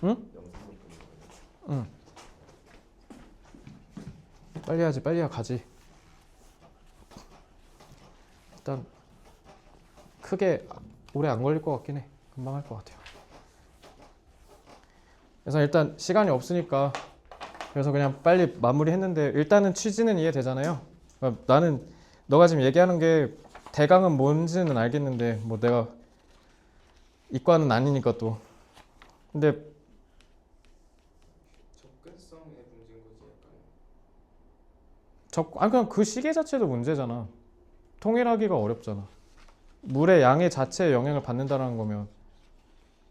응? 응. 빨리 해야지. 빨리 해야 가지. 일단 크게 오래 안 걸릴 것 같긴 해. 금방 할 것 같아요. 그래서 일단 시간이 없으니까 그래서 그냥 빨리 마무리했는데 일단은 취지는 이해되잖아요. 그러니까 나는 너가 지금 얘기하는 게 대강은 뭔지는 알겠는데 뭐 내가 이과는 아니니까 또 근데 접근성의 문제인 거지 약간. 아니 그냥 그 시계 자체도 문제잖아. 통일하기가 어렵잖아. 물의 양의 자체에 영향을 받는다라는 거면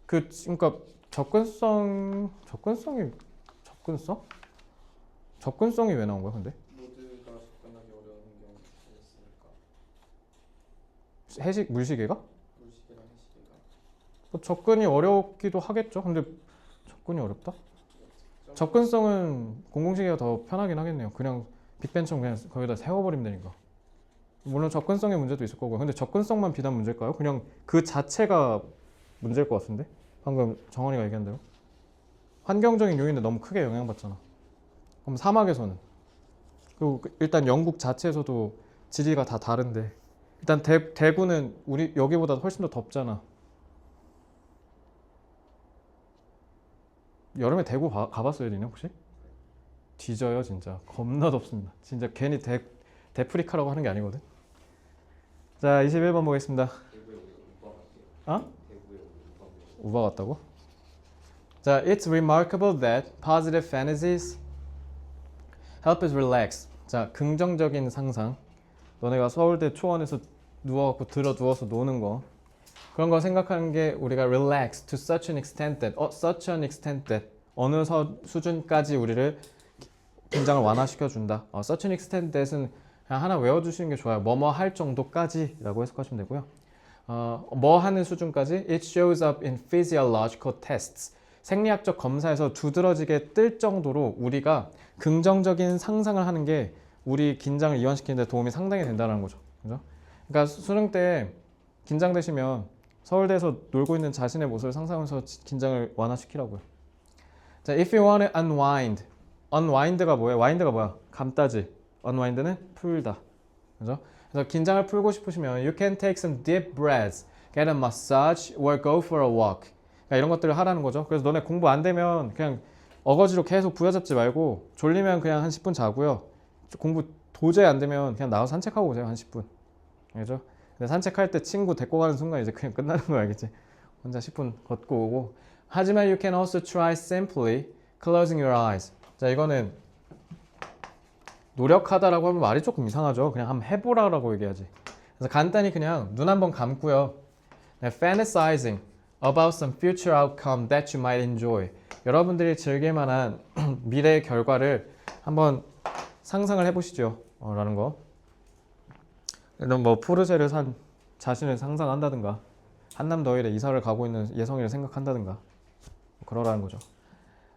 그러니까 접근성이 왜 나온 거야 근데? 모두가 접근하기 어려운 환경이 있으니까. 물시계가? 물시계랑 해시계가. 뭐 접근이 어렵기도 하겠죠. 근데 접근이 어렵다? 접근성은 공공시계가 더 편하긴 하겠네요. 그냥 빅벤처럼 그냥 거기다 세워버리면 되니까. 물론 접근성의 문제도 있을 거고 근데 접근성만 비단 문제일까요? 그냥 그 자체가 문제일 것 같은데? 방금 정원이가 얘기한 대로 환경적인 요인에 너무 크게 영향받잖아. 그럼 사막에서는 그리고 일단 영국 자체에서도 지리가 다 다른데 일단 대구는 우리 여기보다 훨씬 더 덥잖아. 여름에 대구 가봤어요 니네 혹시? 뒤져요 진짜. 겁나 덥습니다. 진짜 괜히 데프리카라고 하는 게 아니거든. 자 21번 보겠습니다. 대구에 우리 우바 같대요. 어? 대구에 우리 우바 같대요. 우바 같다고? 자, it's remarkable that positive fantasies help us relax. 자, 긍정적인 상상. 너네가 서울대 초원에서 누워서 노는 거. 그런 거 생각하는 게 우리가 relax to such an extent that, such an extent that 어느 수준까지 우리를 긴장을 완화시켜 준다. such an extent that은 그냥 하나 외워주시는 게 좋아요. 뭐뭐 할 정도까지라고 해석하시면 되고요. 뭐 하는 수준까지? It shows up in physiological tests. 생리학적 검사에서 두드러지게 뜰 정도로 우리가 긍정적인 상상을 하는 게 우리 긴장을 이완시키는 데 도움이 상당히 된다는 거죠. 그죠? 그러니까 수능 때 긴장되시면 서울대에서 놀고 있는 자신의 모습을 상상하면서 긴장을 완화시키라고요. 자, if you want to unwind. unwind가 뭐예요? wind가 뭐야? 감다지. unwind는 풀다. 그죠? 그래서 긴장을 풀고 싶으시면 you can take some deep breaths, get a massage, or go for a walk. 그러니까 이런 것들을 하라는 거죠. 그래서 너네 공부 안 되면 그냥 어거지로 계속 부여잡지 말고 졸리면 그냥 한 10분 자고요. 공부 도저히 안 되면 그냥 나가서 산책하고 오세요. 한 10분. 알죠? 근데 산책할 때 친구 데리고 가는 순간 이제 그냥 끝나는 거 알겠지? 혼자 10분 걷고 오고. 하지만 you can also try simply closing your eyes. 자, 이거는 노력하다라고 하면 말이 조금 이상하죠. 그냥 한번 해보라고 얘기하지. 그래서 간단히 그냥 눈 한번 감고요. Fantasizing about some future outcome that you might enjoy. 여러분들이 즐길 만한 미래의 결과를 한번 상상을 해보시죠. 라는 거. 뭐 포르쉐를 산 자신을 상상한다든가 한남더일에 이사를 가고 있는 예성이를 생각한다든가 그러라는 거죠.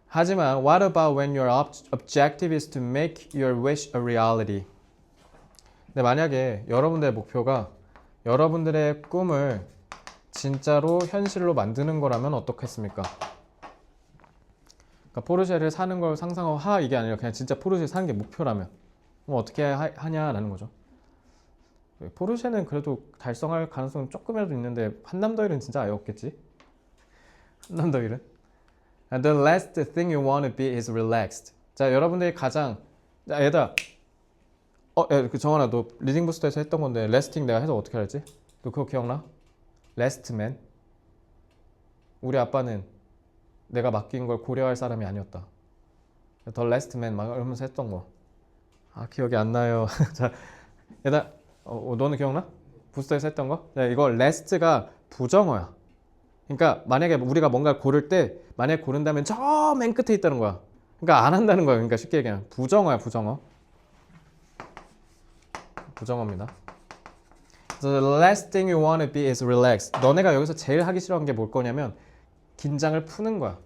하지만 what about when your objective is to make your wish a reality? 근데 만약에 여러분들의 목표가 여러분들의 꿈을 진짜로 현실로 만드는 거라면 어떻겠습니까? 그러니까 포르쉐를 사는 걸 상상하고 이게 아니라 그냥 진짜 포르쉐 사는 게 목표라면 그럼 어떻게 하냐라는 거죠. 포르쉐는 그래도 달성할 가능성은 조금이라도 있는데 한남더일은 진짜 아예 없겠지. 한남더일은 And the last thing you want to be is relaxed. 자, 여러분들이 가장 얘들아 그 정원아 너 리딩 부스터에서 했던 건데 resting 내가 해서 어떻게 할지? 너 그거 기억나? Last man. 우리 아빠는 내가 맡긴 걸 고려할 사람이 아니었다. The last man 막 이러면서 했던 거. 기억이 안 나요. 자, 얘들아 너는 기억나? 부스터에서 했던 거? 자, 이거 last가 부정어야. 그러니까 만약에 우리가 뭔가를 고를 때 만약에 고른다면 저 맨 끝에 있다는 거야. 그러니까 안 한다는 거야. 그러니까 쉽게 얘기하면 부정어야. 부정어. 부정어입니다. So the last thing you want to be is relaxed. 너네가 여기서 제일 하기 싫어하는 게 뭘 거냐면 긴장을 푸는 거야.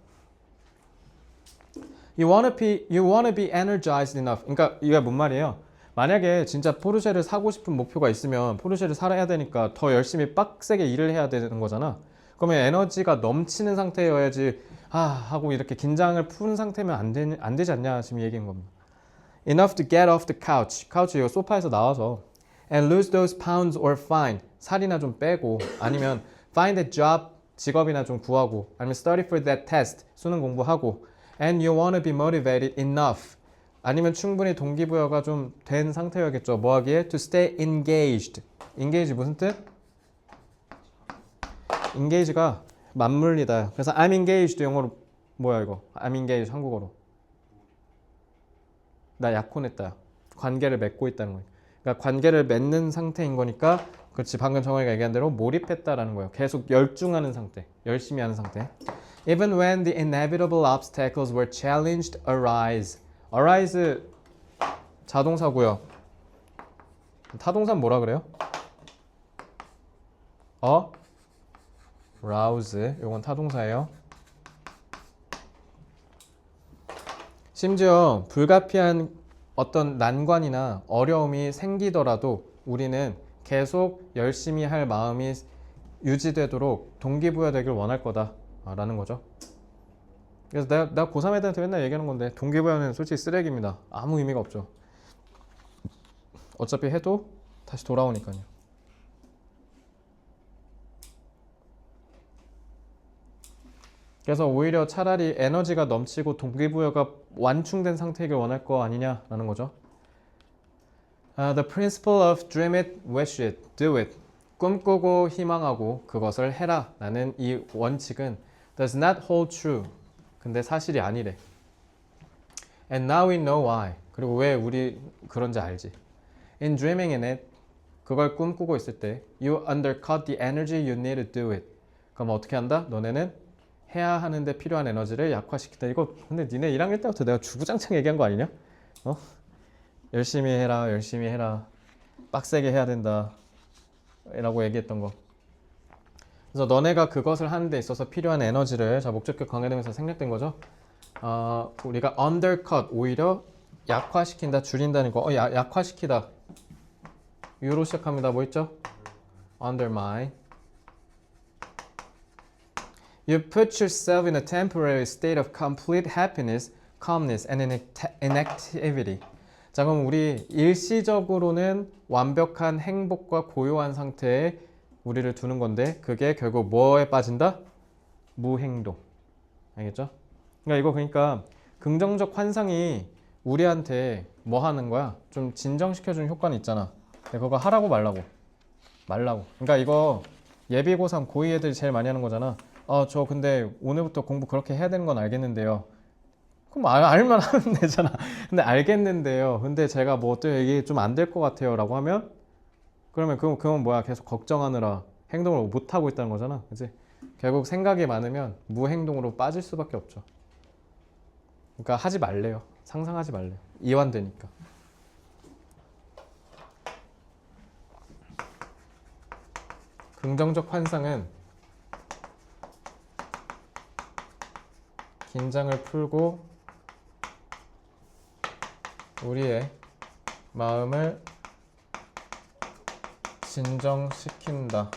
You want to be energized enough. 그러니까 이게 뭔 말이에요? 만약에 진짜 포르쉐를 사고 싶은 목표가 있으면 포르쉐를 살아야 되니까 더 열심히 빡세게 일을 해야 되는 거잖아. 그러면 에너지가 넘치는 상태여야지 하고 이렇게 긴장을 푼 상태면 안 되지 않냐 지금 얘기한 겁니다. Enough to get off the couch. 카우치 이거 소파에서 나와서 and lose those pounds or fine. 살이나 좀 빼고 아니면 find a job. 직업이나 좀 구하고 아니면 study for that test. 수능 공부하고 and you want to be motivated enough. 아니면 충분히 동기부여가 좀 된 상태여야겠죠. 뭐 하기에? To stay engaged. engage 무슨 뜻? engage가 맞물리다. 그래서 I'm engaged 영어로 뭐야 이거? I'm engaged 한국어로. 나 약혼했다. 관계를 맺고 있다는 거예요. 그러니까 관계를 맺는 상태인 거니까 그렇지 방금 정원이가 얘기한 대로 몰입했다라는 거예요. 계속 열중하는 상태, 열심히 하는 상태. Even when the inevitable obstacles were challenged, arise. arise 자동사고요. 타동사 뭐라 그래요? arouse. 이건 타동사예요. 심지어 불가피한 어떤 난관이나 어려움이 생기더라도 우리는 계속 열심히 할 마음이 유지되도록 동기부여되길 원할 거다라는 거죠. 그래서 내가 고3 애들한테 맨날 얘기하는 건데 동기부여는 솔직히 쓰레기입니다. 아무 의미가 없죠. 어차피 해도 다시 돌아오니까요. 그래서 오히려 차라리 에너지가 넘치고 동기부여가 완충된 상태이길 원할 거 아니냐라는 거죠. The principle of dream it, wish it, do it. 꿈꾸고 희망하고 그것을 해라 라는 이 원칙은 does not hold true. 근데 사실이 아니래. And now we know why. 그리고 왜 우리 그런지 알지. In dreaming in it, 그걸 꿈꾸고 있을 때 you undercut the energy you need to do it. 그럼 어떻게 한다? 너네는 해야 하는데 필요한 에너지를 약화시킨다. 이거 근데 니네 1학년 때부터 내가 주구장창 얘기한 거 아니냐? 열심히 해라, 열심히 해라, 빡세게 해야 된다 라고 얘기했던 거. 그래서 너네가 그것을 하는 데 있어서 필요한 에너지를 자 목적격 강해되면서 생략된 거죠. 우리가 undercut 오히려 약화시킨다, 줄인다는 거. 약화시키다 유로 시작합니다. 뭐 있죠? undermine. You put yourself in a temporary state of complete happiness, calmness, and inactivity. 자, 그럼 우리 일시적으로는 완벽한 행복과 고요한 상태에 우리를 두는 건데 그게 결국 뭐에 빠진다? 무행동. 알겠죠? 그러니까 긍정적 환상이 우리한테 뭐 하는 거야? 좀 진정시켜주는 효과는 있잖아. 근데 그거 하라고 말라고. 그러니까 이거 예비 고3 고2 애들이 제일 많이 하는 거잖아. 저 근데 오늘부터 공부 그렇게 해야 되는 건 알겠는데요. 그럼 알만 하면 되잖아. 근데 알겠는데요. 근데 제가 뭐 어때 이게 좀 안 될 것 같아요 라고 하면 그러면 그건 뭐야? 계속 걱정하느라 행동을 못 하고 있다는 거잖아. 그치? 결국 생각이 많으면 무행동으로 빠질 수밖에 없죠. 그러니까 하지 말래요. 상상하지 말래요. 이완되니까. 긍정적 환상은 긴장을 풀고 우리의 마음을 진정시킨다.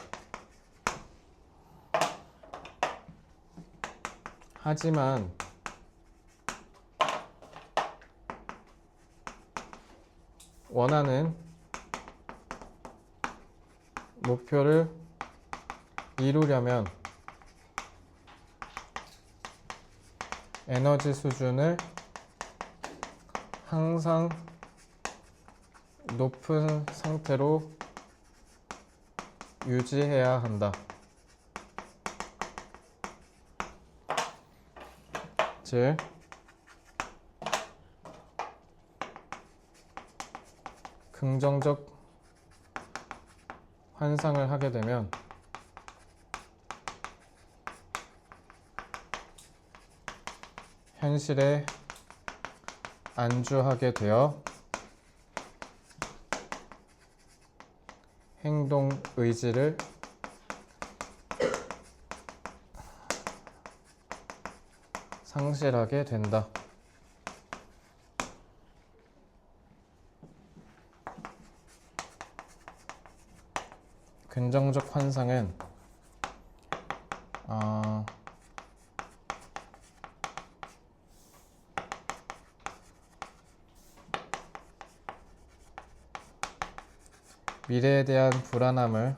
하지만 원하는 목표를 이루려면 에너지 수준을 항상 높은 상태로 유지해야 한다. 즉, 긍정적 환상을 하게 되면 현실에 안주하게 되어 행동 의지를 상실하게 된다. 긍정적 환상은 미래에 대한 불안함을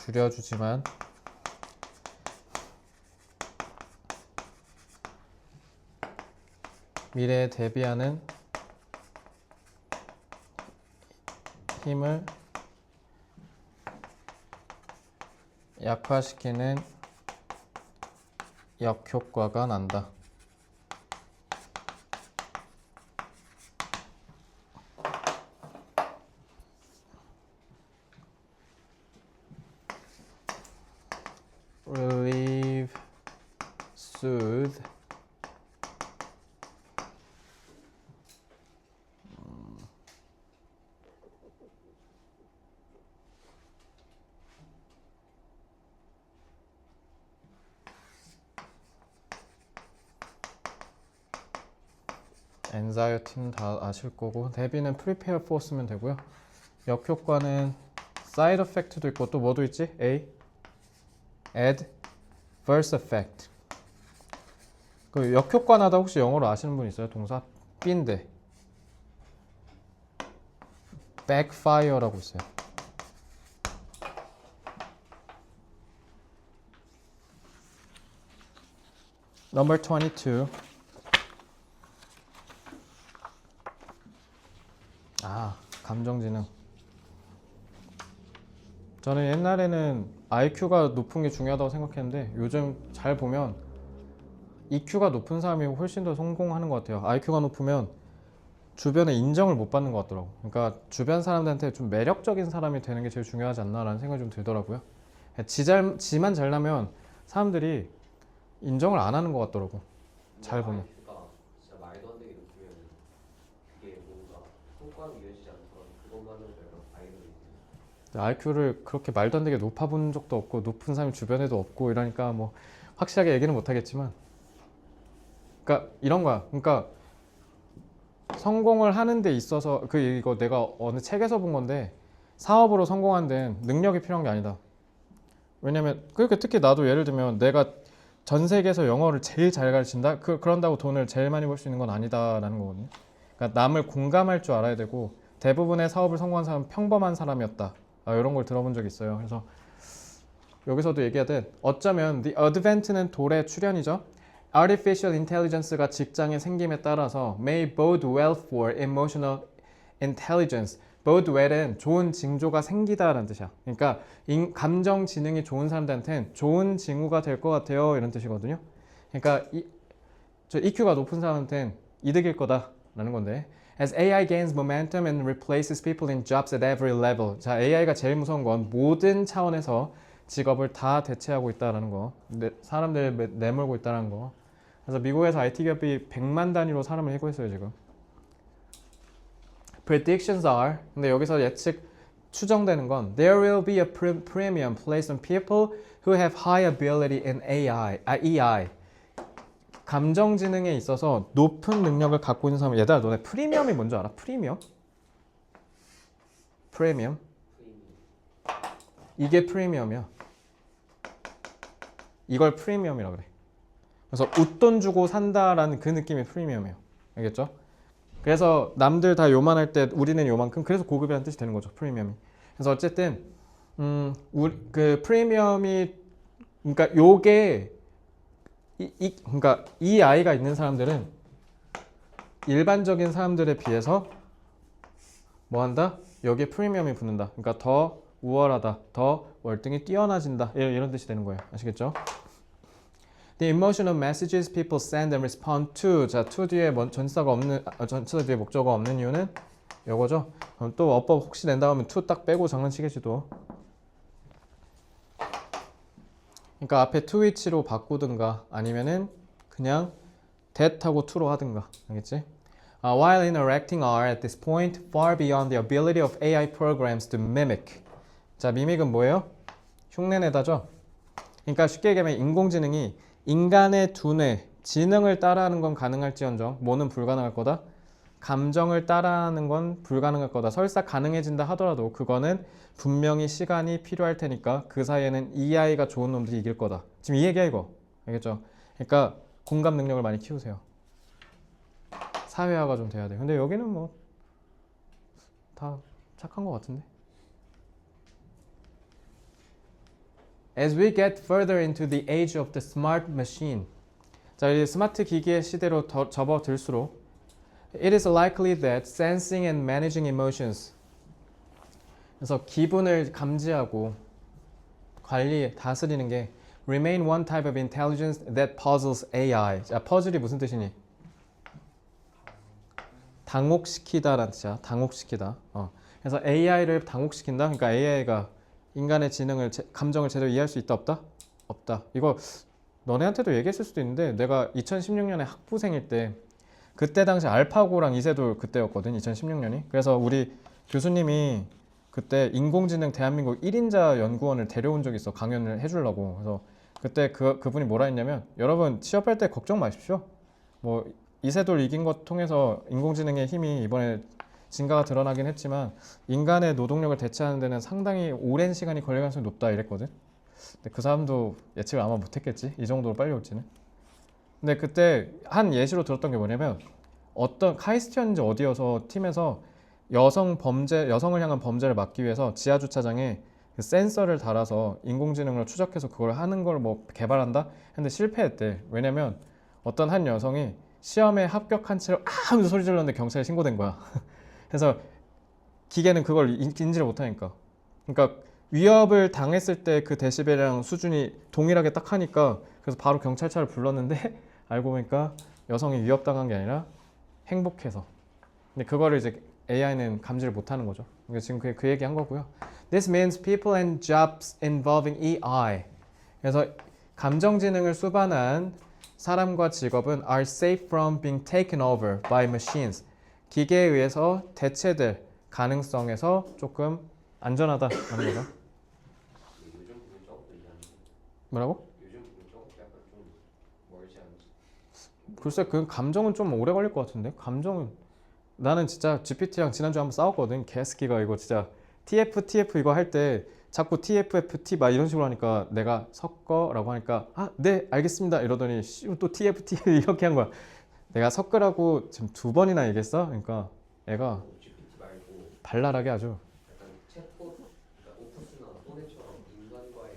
줄여주지만 미래에 대비하는 힘을 약화시키는 역효과가 난다. relieve, soothe, anxiety는 다 아실 거고 대비는 prepare for 쓰면 되고요. 역효과는 side effect도 있고 또 뭐도 있지? A adverse effect. 그 역효과나다 혹시 영어로 아시는 분 있어요? 동사 B인데 backfire라고 있어요. Number 22. 감정지능. 저는 옛날에는 IQ가 높은 게 중요하다고 생각했는데 요즘 잘 보면 EQ가 높은 사람이 훨씬 더 성공하는 것 같아요. IQ가 높으면 주변에 인정을 못 받는 것 같더라고. 그러니까 주변 사람들한테 좀 매력적인 사람이 되는 게 제일 중요하지 않나라는 생각이 좀 들더라고요. 지만 잘나면 사람들이 인정을 안 하는 것 같더라고. 잘 보면. IQ가 진짜 말도 안 되게 높으면 그게 뭔가 성과로 이어지지 않더라도 그것만으로도 약간 아이돌이 IQ를 그렇게 말도 안 되게 높아본 적도 없고 높은 사람이 주변에도 없고 이러니까 뭐 확실하게 얘기는 못 하겠지만 그러니까 이런 거야. 그러니까 성공을 하는 데 있어서 이거 내가 어느 책에서 본 건데 사업으로 성공하는 데는 능력이 필요한 게 아니다. 왜냐면 그러니까 특히 나도 예를 들면 내가 전 세계에서 영어를 제일 잘 가르친다? 그런다고 돈을 제일 많이 벌 수 있는 건 아니다라는 거거든요. 그러니까 남을 공감할 줄 알아야 되고 대부분의 사업을 성공한 사람은 평범한 사람이었다. 이런 걸 들어본 적이 있어요. 그래서 여기서도 얘기하듯 어쩌면 the advent는 돌의 출현이죠. Artificial Intelligence가 직장의 생김에 따라서 may bode well for emotional intelligence. bode well은 좋은 징조가 생기다라는 뜻이야. 그러니까 감정 지능이 좋은 사람들한테는 좋은 징후가 될 것 같아요. 이런 뜻이거든요. 그러니까 저 EQ가 높은 사람한테는 이득일 거다라는 건데 As AI gains momentum and replaces people in jobs at every level. 자, AI가 제일 무서운 건 모든 차원에서 직업을 다 대체하고 있다라는 거. 사람들을 내몰고 있다는 거. 그래서 미국에서 IT 기업이 100만 단위로 사람을 해고했어요 지금. Predictions are. 근데 여기서 예측 추정되는 건 There will be a premium placed on people who have high ability in EI. 감정지능에 있어서 높은 능력을 갖고 있는 사람. 얘들아 너네 프리미엄이 뭔지 알아? 프리미엄? 이게 프리미엄이야. 이걸 프리미엄이라 그래. 그래서 웃돈 주고 산다라는 그 느낌이 프리미엄이에요. 알겠죠? 그래서 남들 다 요만할 때 우리는 요만큼. 그래서 고급이라는 뜻이 되는 거죠. 프리미엄이. 그래서 어쨌든 그 프리미엄이 그러니까 요게 그러니까 이 아이가 있는 사람들은 일반적인 사람들에 비해서 뭐 한다? 여기에 프리미엄이 붙는다. 그러니까 더 우월하다, 더 월등히 뛰어나진다. 이런 뜻이 되는 거예요. 아시겠죠? The emotional messages people send and respond to. 자, to 뒤에 전치사가 없는 전치사 뒤에 목적어가 없는 이유는 요거죠. 그럼 또 어법 혹시 낸다 하면 to 딱 빼고 장난치겠지 또. 그러니까 앞에 to which로 바꾸든가 아니면은 그냥 that 하고 to로 하든가. 알겠지? While interacting are at this point far beyond the ability of AI programs to mimic. 자, mimic은 뭐예요? 흉내내다죠. 그러니까 쉽게 얘기하면 인공지능이 인간의 두뇌, 지능을 따라하는 건 가능할지언정 뭐는 불가능할 거다? 감정을 따라하는 건 불가능할 거다. 설사 가능해진다 하더라도 그거는 분명히 시간이 필요할 테니까 그 사이에는 이 아이가 좋은 놈들이 이길 거다. 지금 이 얘기야 이거. 알겠죠? 그러니까 공감 능력을 많이 키우세요. 사회화가 좀 돼야 돼. 근데 여기는 뭐 다 착한 것 같은데. As we get further into the age of the smart machine, 자, 이 스마트 기기의 시대로 더 접어들수록 it is likely that sensing and managing emotions, 그래서 기분을 감지하고 관리, 다스리는 게 remain one type of intelligence that puzzles AI. 자, 퍼즐이 무슨 뜻이니? 당혹시키다라는 뜻이야. 당혹시키다. 그래서 AI를 당혹시킨다. 그러니까 AI가 인간의 지능을, 감정을 제대로 이해할 수 있다, 없다? 없다. 이거 너네한테도 얘기했을 수도 있는데 내가 2016년에 학부생일 때 그때 당시 알파고랑 이세돌 그때였거든. 2016년이. 그래서 우리 교수님이 그때 인공지능 대한민국 1인자 연구원을 데려온 적이 있어. 강연을 해주려고. 그래서 그때 그분이 뭐라 했냐면 여러분 취업할 때 걱정 마십시오. 뭐 이세돌 이긴 것 통해서 인공지능의 힘이 이번에 증가가 드러나긴 했지만 인간의 노동력을 대체하는 데는 상당히 오랜 시간이 걸릴 가능성이 높다 이랬거든. 근데 그 사람도 예측을 아마 못했겠지. 이 정도로 빨리 올지는. 근데 그때 한 예시로 들었던 게 뭐냐면 어떤 카이스트였는지 어디여서 팀에서 여성을 향한 범죄를 막기 위해서 지하 주차장에 그 센서를 달아서 인공지능을 추적해서 그걸 하는 걸 뭐 개발한다 했는데 실패했대. 왜냐면 어떤 한 여성이 시험에 합격한 채로 하면서 소리 질렀는데 경찰에 신고된 거야. 그래서 기계는 그걸 인지를 못하니까. 그러니까 위협을 당했을 때 그 데시벨이랑 수준이 동일하게 딱 하니까 그래서 바로 경찰차를 불렀는데 알고 보니까 여성이 위협당한 게 아니라 행복해서. 근데 그거를 이제 AI는 감지를 못하는 거죠. 그러니까 지금 그 얘기 한 거고요. This means people and jobs involving AI. 그래서 감정지능을 수반한 사람과 직업은 are safe from being taken over by machines. 기계에 의해서 대체될 가능성에서 조금 안전하다는 거죠. 요즘 부분 조금 얘기하는데 뭐라고? 요즘 부분 조금 약간 좀 멀지 않지? 글쎄 그 감정은 좀 오래 걸릴 것 같은데. 감정은 나는 진짜 GPT랑 지난주에 한번 싸웠거든. 개새끼가 이거 진짜 TF 이거 할 때 자꾸 TFFT 막 이런 식으로 하니까 내가 섞어라고 하니까 아, 네 알겠습니다 이러더니 또 TFT 이렇게 한 거야. 내가 섞으라고 지금 2번이나 얘기했어. 그러니까 애가 GPT 말고 발랄하게 아주. 약간 챗봇, 그러니까 오프스나 소네처럼 인간과의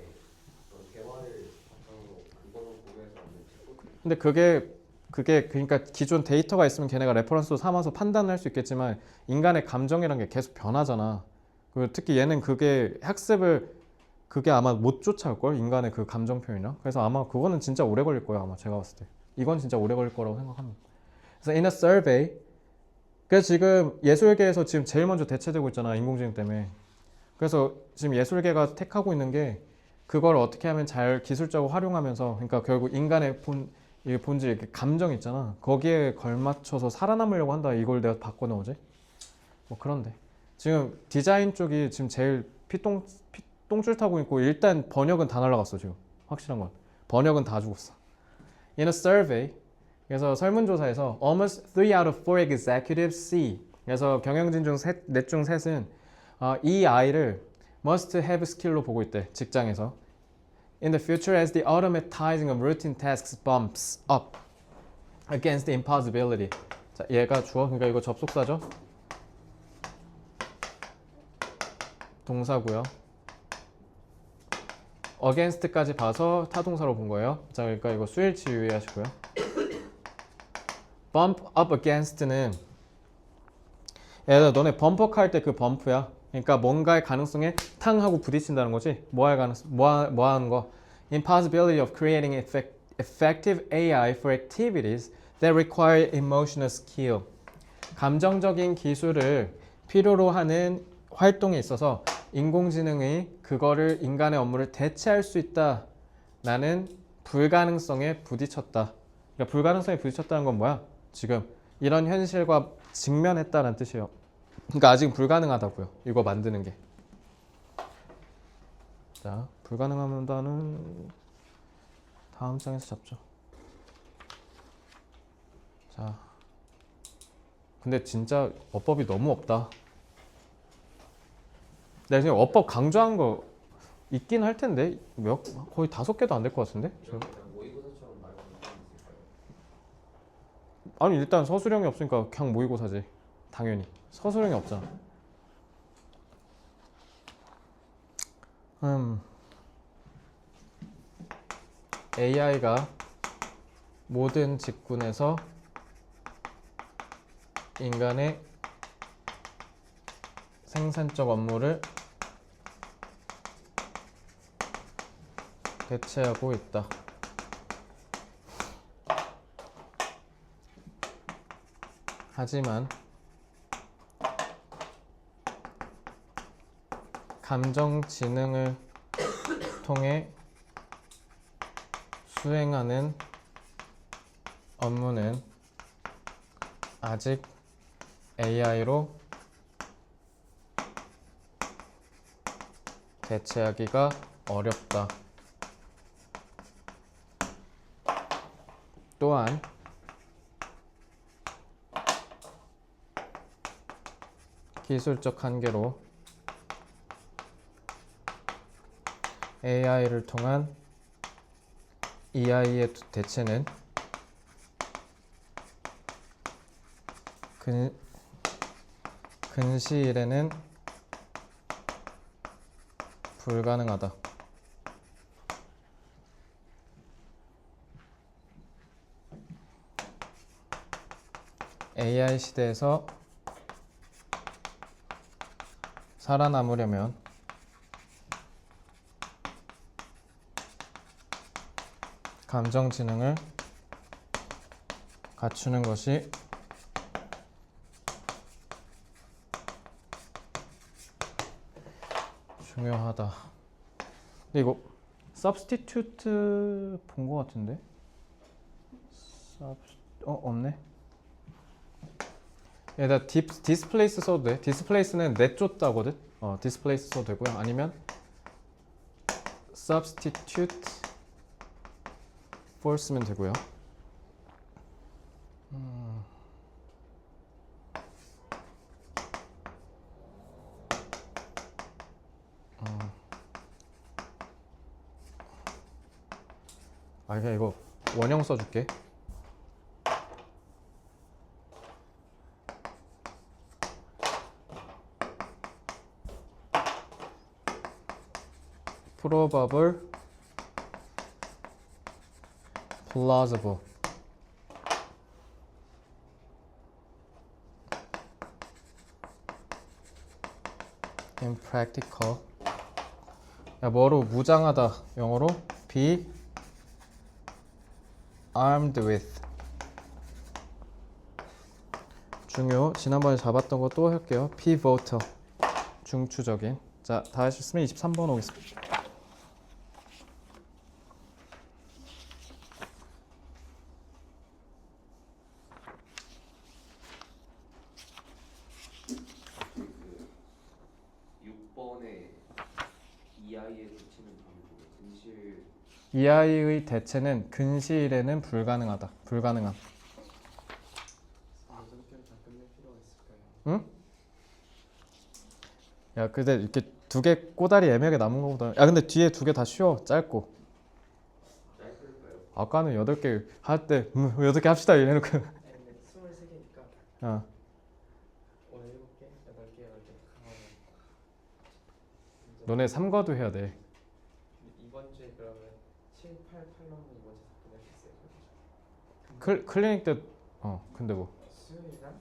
그런 대화를 바탕으로 그거는 고려해서 만든 챗봇. 근데 그게 그러니까 기존 데이터가 있으면 걔네가 레퍼런스로 삼아서 판단을 할 수 있겠지만 인간의 감정이란 게 계속 변하잖아. 그리고 특히 얘는 그게 아마 못 쫓아올 걸 인간의 그 감정 표현이랑. 그래서 아마 그거는 진짜 오래 걸릴 거야 아마 제가 봤을 때. 이건 진짜 오래 걸릴 거라고 생각합니다. 그래서 in a survey. 그래서 지금 예술계에서 지금 제일 먼저 대체되고 있잖아 인공지능 때문에. 그래서 지금 예술계가 택하고 있는 게 그걸 어떻게 하면 잘 기술적으로 활용하면서 그러니까 결국 인간의 본질 이렇게 감정 있잖아. 거기에 걸맞춰서 살아남으려고 한다. 이걸 내가 바꿔 넣어지. 뭐 그런데 지금 디자인 쪽이 지금 제일 똥줄 타고 있고 일단 번역은 다 날라갔어 지금. 확실한 건 번역은 다 죽었어. In a survey. 그래서 설문조사에서 almost 3 out of 4 executives see. 그래서 경영진 중 넷 중 셋은 이 아이를 must have skill로 보고 있대 직장에서. In the future, as the automatizing of routine tasks bumps up against the impossibility. 자, 얘가 주어, 그러니까 이거 접속사죠. 동사고요. against까지 봐서 타동사로 본 거예요. 자, 그러니까 이거 수일치 유의하시고요. bump up against는 얘들아 너네 범퍼 할 때 그 범프야. 그러니까 뭔가의 가능성에 탕 하고 부딪힌다는 거지. 뭐 하는 거? Impossibility of creating effective AI for activities that require emotional skill. 감정적인 기술을 필요로 하는 활동에 있어서 인공지능이 그거를 인간의 업무를 대체할 수 있다라는 불가능성에 부딪혔다. 그러니까 불가능성에 부딪혔다는 건 뭐야? 지금 이런 현실과 직면했다는 뜻이에요. 그러니까 아직 불가능하다고요. 이거 만드는 게. 자, 불가능하다는 다음 장에서 잡죠. 자, 근데 진짜 어법이 너무 없다. 내가 지금 어법 강조한 거 있긴 할 텐데 거의 5개도 안 될 것 같은데? 그냥 모의고사처럼 말하는 게 있을까요? 아니 일단 서술형이 없으니까 그냥 모의고사지. 당연히 서술형이 없잖아. AI가 모든 직군에서 인간의 생산적 업무를 대체하고 있다. 하지만 감정지능을 통해 수행하는 업무는 아직 AI로 대체하기가 어렵다. 또한 기술적 한계로 AI를 통한 EI의 대체는 근시일에는 불가능하다. AI 시대에서 살아남으려면 감정지능을 갖추는 것이 중요하다. 근데 이거 substitute 본 거 같은데? 없네. 얘다 displace 써도 돼. displace는 내쫓다거든. displace 써도 되고요. 아니면 substitute for 쓰면 되고요. 그냥 이거 원형 써줄게. probable, plausible. impractical. 야, 뭐로 무장하다. 영어로 be armed with. 중요. 지난번에 잡았던 거 또 할게요. pivotal. 중추적인. 자, 다 하셨으면 23번 오겠습니다. EI의 대체는 근시일에는 불가능하다. 불가능함. 응? 야, 근데 이렇게 두 개 꼬다리 애매하게 남은 거보다. 야, 근데 뒤에 두 개 다 쉬워. 짧고. 아까는 8개 할 때 8개 합시다 이래놓고. 23개니까 어. 오늘 7개, 8개, 8개 너네 3과도 해야 돼. 이번 주에 그러면 7, 8, 8로 이번 주 끝낼 수 있어요. 클리닉 때 근데 뭐 수요일이랑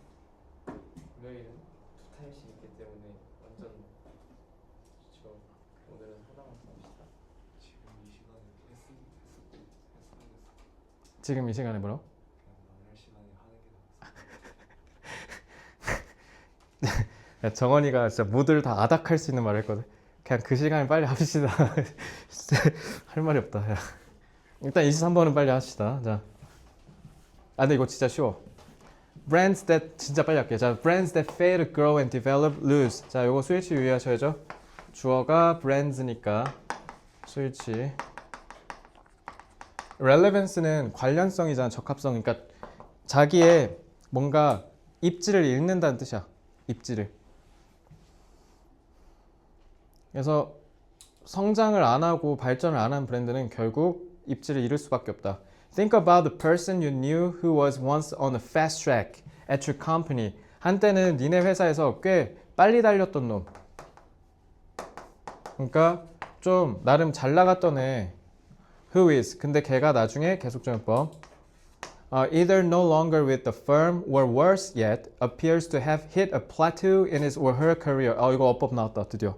금요일은 두 타임씩 있기 때문에 완전 좋죠. 오늘은 하나만 더 합시다. 지금 이 시간에 뭐라고? 야, 정원이가 진짜 모두를 다 아닥할 수 있는 말을 했거든. 그냥 그 시간에 빨리 합시다. 할 말이 없다. 야. 일단 23번은 빨리 합시다. 자, 근데 이거 진짜 쉬워. Brands that 진짜 빨리 할게요. 자, brands that fail to grow and develop lose. 자, 요거 스위치 유의하셔야죠. 주어가 brands니까 스위치. relevance는 관련성이잖아. 적합성. 그러니까 자기의 뭔가 입지를 잃는다는 뜻이야. 입지를. 그래서 성장을 안 하고 발전을 안 한 브랜드는 결국 입지를 잃을 수밖에 없다. Think about the person you knew who was once on a fast track at your company. 한때는 니네 회사에서 꽤 빨리 달렸던 놈. 그러니까 좀 나름 잘 나갔던 애. Who is. 근데 걔가 나중에 계속적용법. Either no longer with the firm or worse yet appears to have hit a plateau in his or her career. 이거 어법 나왔다 드디어.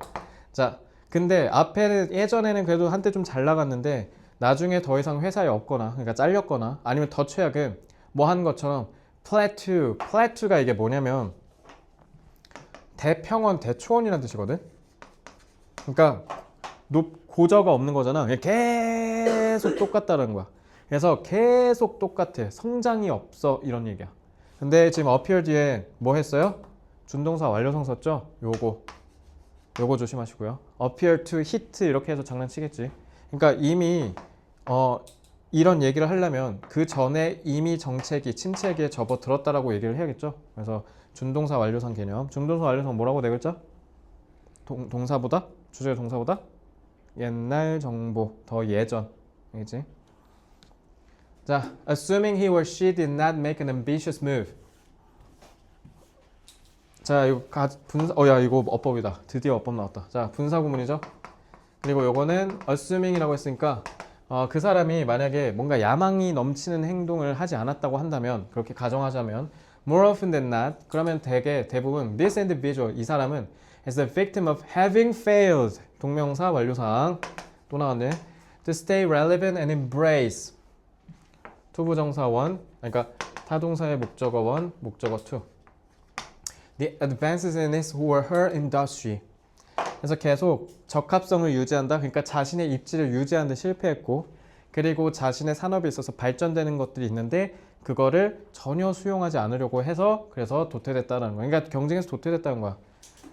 자, 근데 앞에는 예전에는 그래도 한때 좀 잘 나갔는데 나중에 더 이상 회사에 없거나 그러니까 잘렸거나 아니면 더 최악은 뭐 한 것처럼 plateau가 이게 뭐냐면 대평원 대초원이라는 뜻이거든. 그러니까 고저가 없는 거잖아. 그냥 계속 똑같다는 거야. 그래서 계속 똑같아. 성장이 없어 이런 얘기야. 근데 지금 appear 뒤에 뭐 했어요? 준동사 완료성 썼죠? 요거 조심하시고요. appear to hit 이렇게 해서 장난치겠지. 그러니까 이미 이런 얘기를 하려면 그 전에 이미 정체기, 침체기에 접어들었다라고 얘기를 해야겠죠. 그래서 준동사 완료성 개념. 준동사 완료성 뭐라고 네 글자? 동사보다? 주제 동사보다? 옛날 정보, 더 예전. 알겠지? 자, assuming he or she did not make an ambitious move. 자, 이거 이거 어법이다. 드디어 어법 나왔다. 자, 분사 구문이죠. 그리고 요거는 assuming이라고 했으니까 그 사람이 만약에 뭔가 야망이 넘치는 행동을 하지 않았다고 한다면, 그렇게 가정하자면 more often than not, 그러면 대부분 this individual, 이 사람은 is the victim of having failed. 동명사 완료상 또 나왔네. To stay relevant and embrace. 투부정사 원, 그러니까 타동사의 목적어 원, 목적어 투. The advances in his or her industry. 그래서 계속 적합성을 유지한다. 그러니까 자신의 입지를 유지하는 데 실패했고, 그리고 자신의 산업에 있어서 발전되는 것들이 있는데 그거를 전혀 수용하지 않으려고 해서 그래서 도태됐다는 거야. 그러니까 경쟁에서 도태됐다는 거야.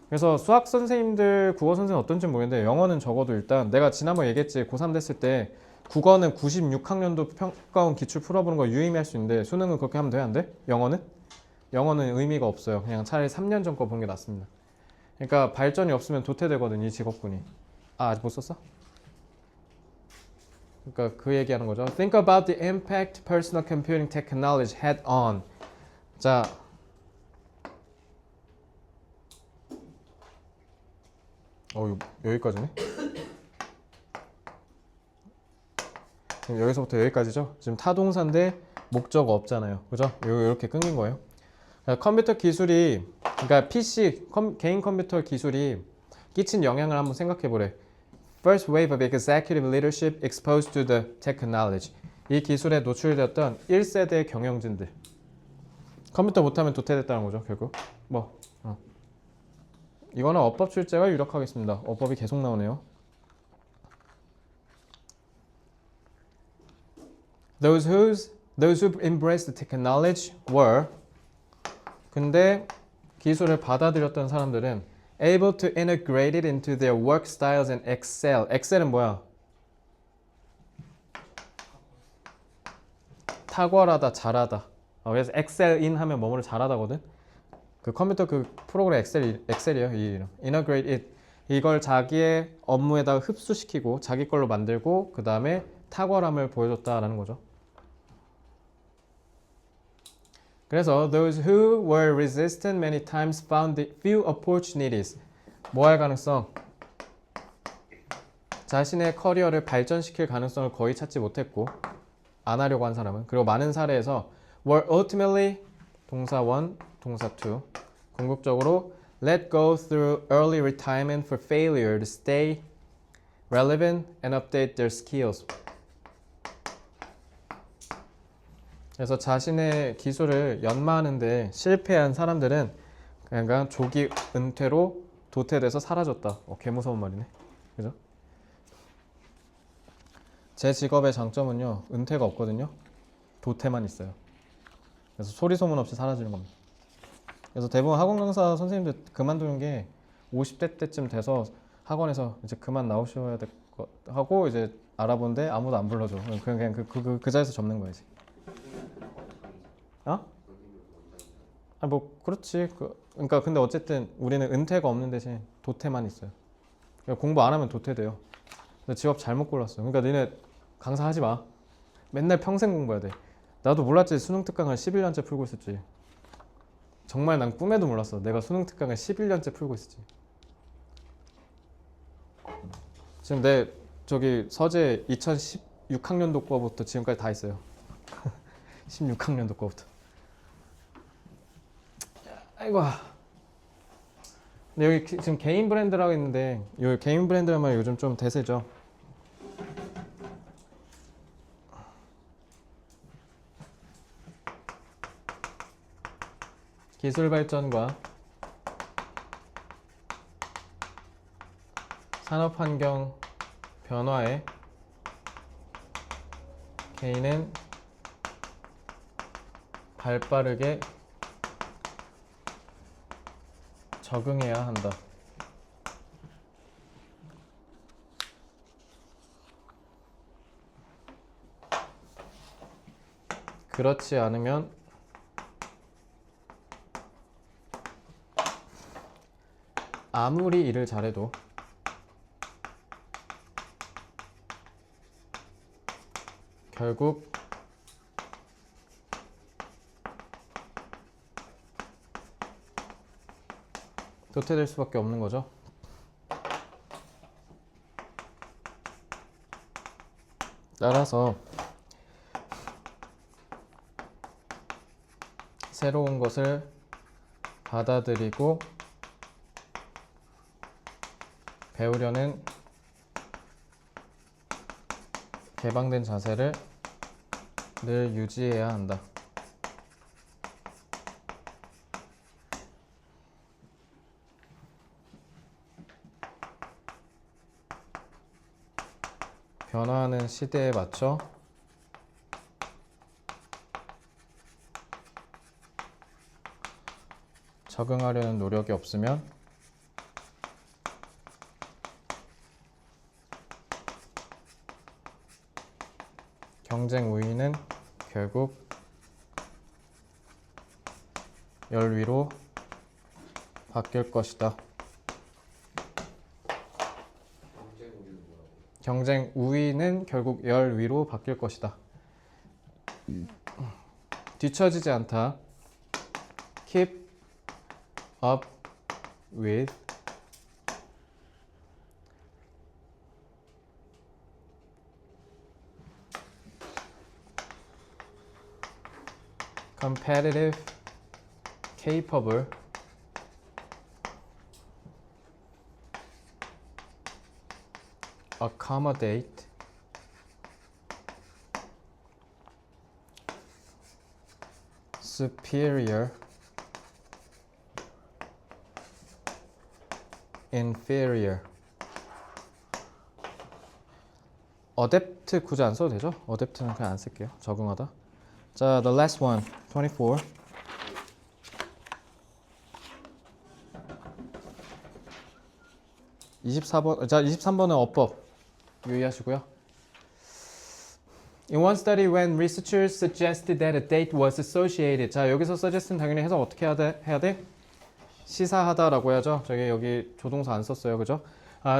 그래서 수학 선생님들, 국어 선생님 어떤지 모르겠는데 영어는 적어도 일단 내가 지난번에 얘기했지. 고3 됐을 때 국어는 96학년도 평가원 기출 풀어보는 거 유의미할 수 있는데 수능은 그렇게 하면 돼? 안 돼? 영어는 의미가 없어요. 그냥 차라리 3년 전 거 보는 게 낫습니다. 그러니까 발전이 없으면 도태되거든, 이 직업군이. 아직 못 썼어? 그러니까 그 얘기하는 거죠. Think about the impact personal computing technology had on. 자, 여기까지네. 여기서부터 여기까지죠. 지금 타동사인데 목적어 없잖아요. 그죠? 이렇게 끊긴 거예요. 컴퓨터 기술이, 그러니까 PC, 개인 컴퓨터 기술이 끼친 영향을 한번 생각해 보래. First wave of executive leadership exposed to the technology. 이 기술에 노출되었던 1세대 경영진들. 컴퓨터 못하면 도태됐다는 거죠, 결국. 이거는 어법 출제가 유력하겠습니다. 어법이 계속 나오네요. Those who embraced the technology were, 근데 기술을 받아들였던 사람들은 able to integrate it into their work styles and excel. excel은 뭐야? 탁월하다, 잘하다. 그래서 excel in 하면 뭐뭐를 잘하다거든. 그 컴퓨터 그 프로그램 엑셀이에요. 이 이름. integrate it. 이걸 자기의 업무에다가 흡수시키고 자기 걸로 만들고 그 다음에 탁월함을 보여줬다라는 거죠. 그래서 those who were resistant many times found few opportunities. 뭐 할 가능성? 자신의 커리어를 발전시킬 가능성을 거의 찾지 못했고, 안 하려고 한 사람은. 그리고 많은 사례에서 were ultimately 동사 1, 동사 2 궁극적으로 let go through early retirement for failure to stay relevant and update their skills. 그래서 자신의 기술을 연마하는데 실패한 사람들은 그러니까 조기 은퇴로 도태돼서 사라졌다. 개 무서운 말이네. 그죠? 제 직업의 장점은요, 은퇴가 없거든요. 도태만 있어요. 그래서 소리 소문 없이 사라지는 겁니다. 그래서 대부분 학원 강사 선생님들 그만두는 게 50대 때쯤 돼서 학원에서 이제 그만 나오셔야 될 거 하고 이제 알아보는데 아무도 안 불러줘. 그냥 그 자리에서 접는 거야 이제. 뭐 그렇지. 그러니까 근데 어쨌든 우리는 은퇴가 없는 대신 도태만 있어요. 그러니까 공부 안 하면 도태돼요. 근데 직업 잘못 골랐어. 그러니까 너네 강사하지 마. 맨날 평생 공부해야 돼. 나도 몰랐지. 수능 특강을 11년째 풀고 있었지. 정말 난 꿈에도 몰랐어. 내가 수능 특강을 11년째 풀고 있었지. 지금 내 저기 서재 2016학년도 거부터 지금까지 다 있어요. 16학년도 거부터. 아이고. 근데 여기 지금 개인 브랜드라고 있는데 요 개인 브랜드란 말 요즘 좀 대세죠. 기술 발전과 산업 환경 변화에 개인은 발빠르게 적응해야 한다. 그렇지 않으면 아무리 일을 잘해도 결국 도태될 수밖에 없는 거죠. 따라서 새로운 것을 받아들이고 배우려는 개방된 자세를 늘 유지해야 한다. 변화하는 시대에 맞춰 적응하려는 노력이 없으면 경쟁 우위는 결국 열위로 바뀔 것이다. 경쟁 우위는 결국 열위로 바뀔 것이다. 뒤처지지 않다. Keep up with competitive, capable, accommodate, superior, inferior. 어댑트 굳이 안 써도 되죠? 어댑트는 그냥 안 쓸게요. 적응하다. 자, the last one, 24. 24번, 자, 23번은 어법 유의하시고요. In one study, when researchers suggested that a date was associated. 자, 여기서 suggest는 당연히 해석 어떻게 해야 돼? 시사하다라고 해야죠. 저기 여기 조동사 안 썼어요, 그죠?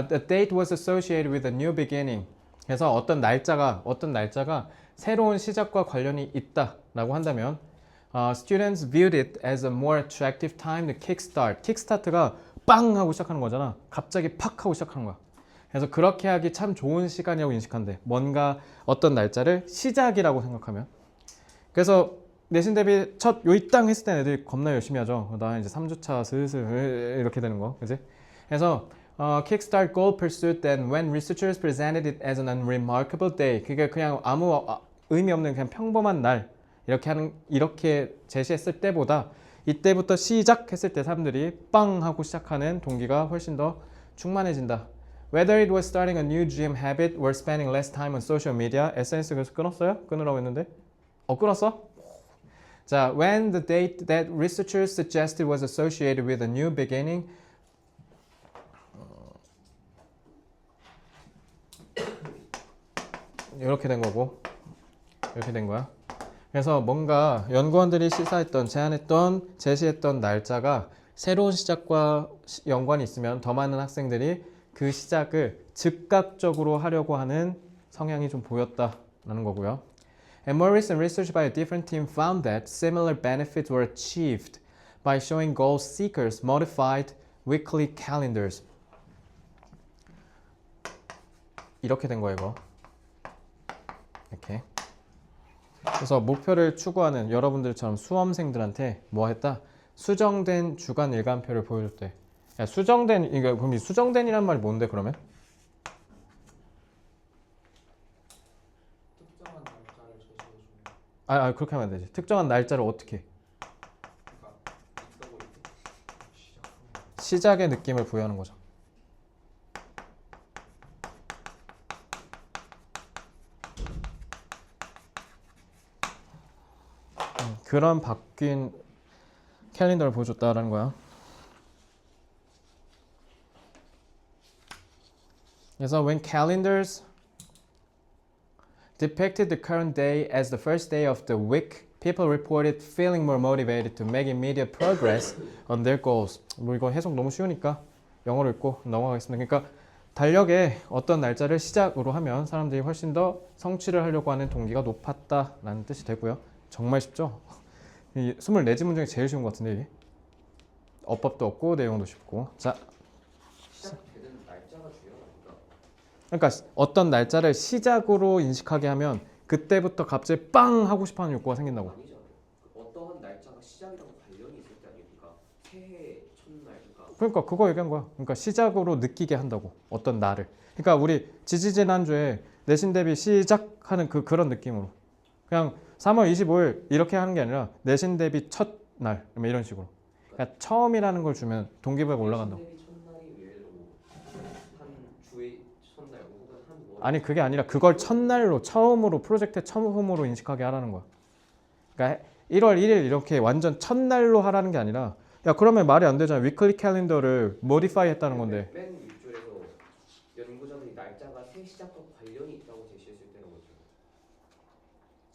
The date was associated with a new beginning. 그래서 어떤 날짜가 새로운 시작과 관련이 있다라고 한다면, students viewed it as a more attractive time to kickstart. kickstart가 빵 하고 시작하는 거잖아. 갑자기 팍 하고 시작하는 거야. 그래서 그렇게 하기 참 좋은 시간이라고 인식한대. 뭔가 어떤 날짜를 시작이라고 생각하면. 그래서 내신 대비 첫 요이 땅 했을 때 애들이 겁나 열심히 하죠. 나 이제 3주차 슬슬 이렇게 되는 거, 그지? 그래서 kickstart goal pursuit then when researchers presented it as an unremarkable day. 그게 그냥 아무 의미 없는 그냥 평범한 날 이렇게 제시했을 때보다 이때부터 시작했을 때 사람들이 빵 하고 시작하는 동기가 훨씬 더 충만해진다. Whether it was starting a new gym habit or spending less time on social media. SNS 그래서 끊었어요? 끊으라고 했는데 끊었어? 자, when the date that researchers suggested was associated with a new beginning. 이렇게 된 거고 이렇게 된 거야. 그래서 뭔가 연구원들이 제시했던 날짜가 새로운 시작과 연관이 있으면 더 많은 학생들이 그 시작을 즉각적으로 하려고 하는 성향이 좀 보였다라는 거고요. And more recent research by a different team found that similar benefits were achieved by showing goal seekers modified weekly calendars. 이렇게 된 거야 이거. 이렇게. 그래서 목표를 추구하는 여러분들처럼 수험생들한테 뭐 했다? 수정된 주간 일간표를 보여줬대. 야, 수정된 이거 그럼 이 수정된이란 말이 뭔데 그러면? 특정한 날짜를 제시해주는. 그렇게 하면 되지. 특정한 날짜를 어떻게? 그러니까 있다고 이렇게 시작하면. 시작의 느낌을 부여하는 거죠. 그런 바뀐 캘린더를 보여줬다라는 거야. 그래서 when calendars depicted the current day as the first day of the week, people reported feeling more motivated to make immediate progress on their goals. 뭐 이거 해석 너무 쉬우니까 영어로 읽고 넘어가겠습니다. 그러니까 달력에 어떤 날짜를 시작으로 하면 사람들이 훨씬 더 성취를 하려고 하는 동기가 높았다라는 뜻이 되고요. 정말 쉽죠? 이 24지문 중에 제일 쉬운 것 같은데 이게 어법도 없고 내용도 쉽고. 자, 시작되는 날짜가 중요하니까. 그러니까 어떤 날짜를 시작으로 인식하게 하면 그때부터 갑자기 빵 하고 싶어하는 욕구가 생긴다고. 아니잖아요. 그 어떠한 날짜가 시작이랑 관련이 있을 때 아닙니까? 새해 첫날 그러니까 그거 얘기한 거야. 그러니까 시작으로 느끼게 한다고 어떤 날을. 그러니까 우리 지지지난주에 내신 대비 시작하는 그런 느낌으로 그냥 3월 25일 이렇게 하는 게 아니라 내신 대비 첫날 이런 식으로. 그러니까 처음이라는 걸 주면 동기부여가 올라간다고. 첫날이 예를 들어 한 주의 첫날 혹은 한 월. 아니 그게 아니라 그걸 첫날로 처음으로 프로젝트의 처음으로 인식하게 하라는 거야. 그러니까 1월 1일 이렇게 완전 첫날로 하라는 게 아니라 야 그러면 말이 안 되잖아. 위클리 캘린더를 모디파이 했다는 건데. 맨 윗줄에서 연구자들이 날짜가 새 시작과 관련이 있다고 제시했을 때는 뭐죠?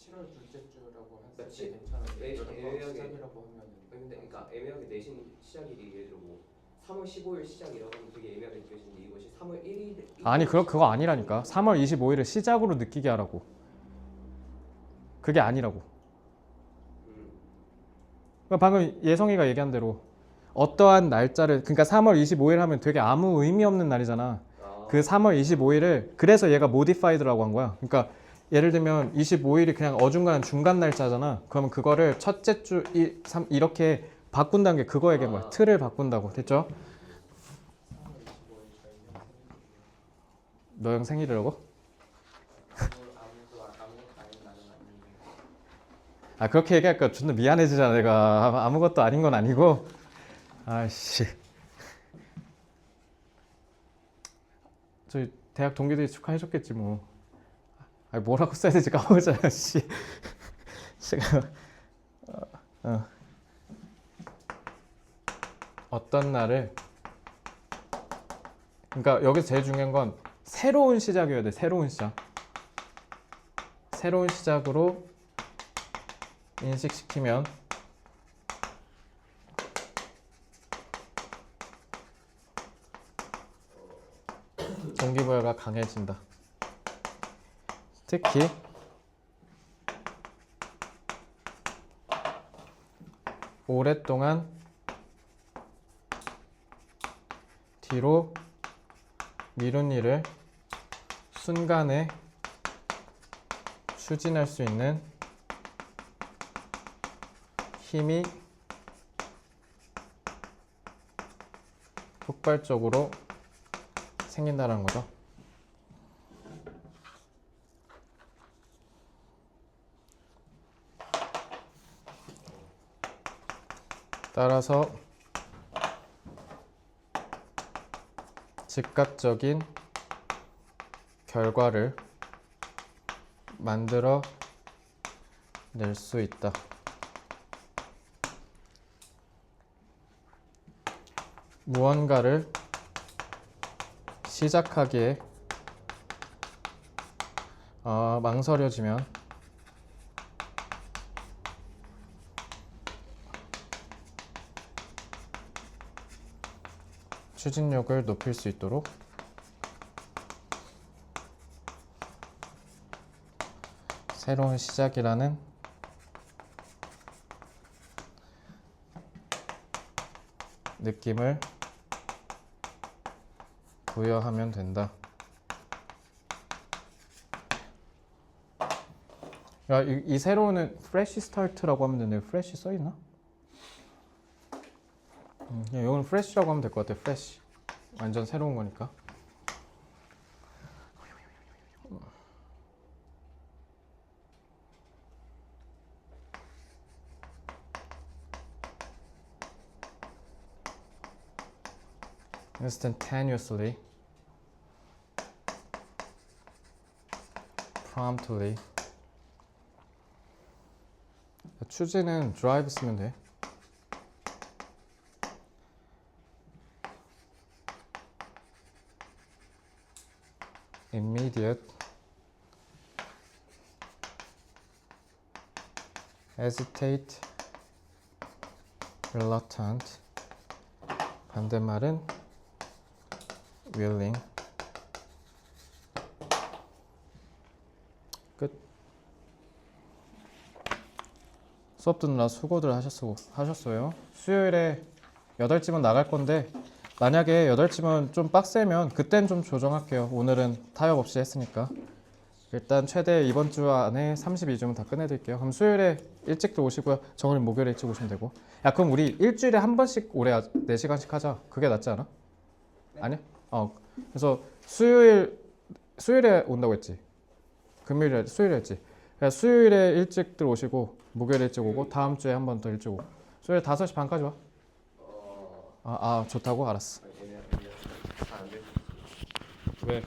7월 둘째 주라고 했을 그렇지. 때 괜찮은데 애매하게- 시작이라고 하면 근데 그러니까 애매하게 내신 시작일이 예를 들어 뭐 3월 15일 시작이라고 하면 되게 애매하게 느껴지는데 이것이 3월 1일 아니 그거 아니라니까. 3월 25일을 시작으로 느끼게 하라고. 그게 아니라고. 그러니까 방금 예성이가 얘기한 대로 어떠한 날짜를 그러니까 3월 25일 하면 되게 아무 의미 없는 날이잖아. 그 3월 25일을 그래서 얘가 모디파이드라고 한 거야. 그러니까 예를 들면 25일이 그냥 어중간한 중간 날짜잖아. 그러면 그거를 첫째 주 1, 3 이렇게 바꾼다는 게 그거 얘기한 거야. 틀을 바꾼다고. 됐죠? 3월 25일 저희 형 생일이에요. 너 형 생일이라고? 아무것도 아닌 날은 아닌데. 아 그렇게 얘기하니까 존나 미안해지잖아. 내가 아무것도 아닌 건 아니고. 아씨. 저희 대학 동기들이 축하해줬겠지 뭐. 아니 뭐라고 써야 될지 까먹었잖아. 씨. 제가 어떤 날을 그러니까 여기서 제일 중요한 건 새로운 시작이어야 돼. 새로운 시작. 새로운 시작으로 인식시키면 동기부여가 강해진다. 특히 오랫동안 뒤로 미룬 일을 순간에 추진할 수 있는 힘이 폭발적으로 생긴다는 거죠. 따라서 즉각적인 결과를 만들어 낼 수 있다. 무언가를 시작하기에 망설여지면 추진력을 높일 수 있도록 새로운 시작이라는 느낌을 부여하면 된다. 야, 이 새로운은 fresh start라고 하면 되는데 fresh 써있나? 이건 fresh라고 하면 될 것 같아. fresh. 완전 새로운 거니까. instantaneously, promptly. 추진은 drive 쓰면 돼. immediate, hesitate, reluctant. 반대말은 willing. 끝. 수업 듣느라 수고들 하셨어요. 수요일에 8지문 나갈 건데 만약에 8지문 좀 빡세면 그땐 좀 조정할게요. 오늘은 타협 없이 했으니까. 일단 최대 이번 주 안에 32주문 다 끝내드릴게요. 그럼 수요일에 일찍들 오시고요. 정원이 목요일에 일찍 오시면 되고. 야, 그럼 우리 일주일에 한 번씩 올해 4시간씩 하자. 그게 낫지 않아? 네. 아니야? 그래서 수요일에 온다고 했지. 수요일에 했지. 그래서 수요일에 일찍들 오시고 목요일에 일찍 오고 다음 주에 한 번 더 일찍 오고. 수요일 5시 반까지 와. 좋다고? 알았어. 얘네 잘안 돼. 왜?